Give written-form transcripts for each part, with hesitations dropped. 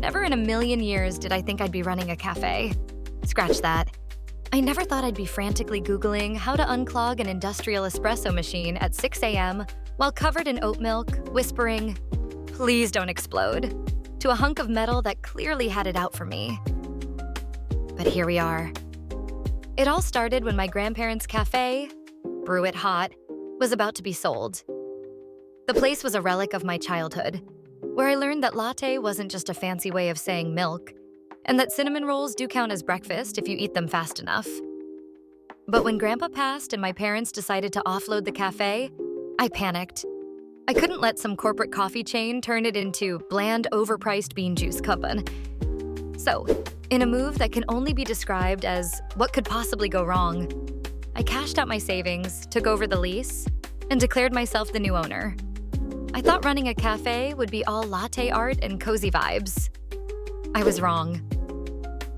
never in a million years did I think I'd be running a cafe. Scratch that. I never thought I'd be frantically Googling how to unclog an industrial espresso machine at 6 a.m. while covered in oat milk, whispering, "Please don't explode," to a hunk of metal that clearly had it out for me. But here we are. It all started when my grandparents' cafe, Brew It Hot, was about to be sold. The place was a relic of my childhood, where I learned that latte wasn't just a fancy way of saying milk, and that cinnamon rolls do count as breakfast if you eat them fast enough. But when Grandpa passed and my parents decided to offload the cafe, I panicked. I couldn't let some corporate coffee chain turn it into bland, overpriced bean juice company. So, in a move that can only be described as what could possibly go wrong, I cashed out my savings, took over the lease, and declared myself the new owner. I thought running a cafe would be all latte art and cozy vibes. I was wrong.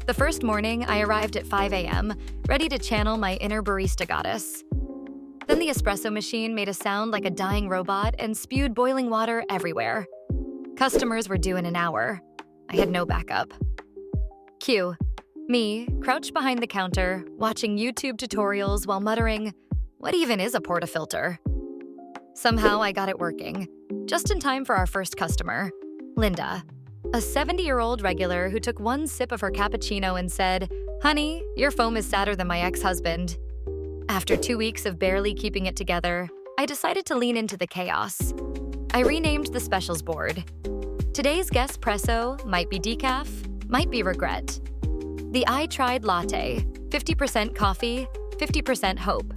The first morning, I arrived at 5 a.m., ready to channel my inner barista goddess. Then the espresso machine made a sound like a dying robot and spewed boiling water everywhere. Customers were due in an hour. I had no backup. Cue me, crouched behind the counter, watching YouTube tutorials while muttering, "What even is a portafilter?" Somehow I got it working, just in time for our first customer, Linda, a 70-year-old regular who took one sip of her cappuccino and said, "Honey, your foam is sadder than my ex-husband." After 2 weeks of barely keeping it together, I decided to lean into the chaos. I renamed the specials board. Today's guest presso might be decaf, might be regret. The I tried latte, 50% coffee, 50% hope.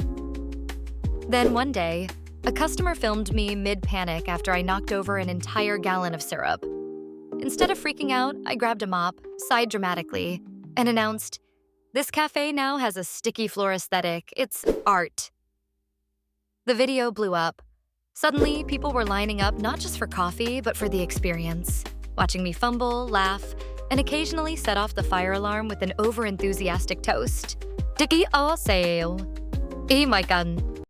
Then one day, a customer filmed me mid-panic after I knocked over an entire gallon of syrup. Instead of freaking out, I grabbed a mop, sighed dramatically, and announced, "This cafe now has a sticky floor aesthetic. It's art." The video blew up. Suddenly, people were lining up not just for coffee, but for the experience, watching me fumble, laugh, and occasionally set off the fire alarm with an over-enthusiastic toast. "Tiki o sale. E my gun."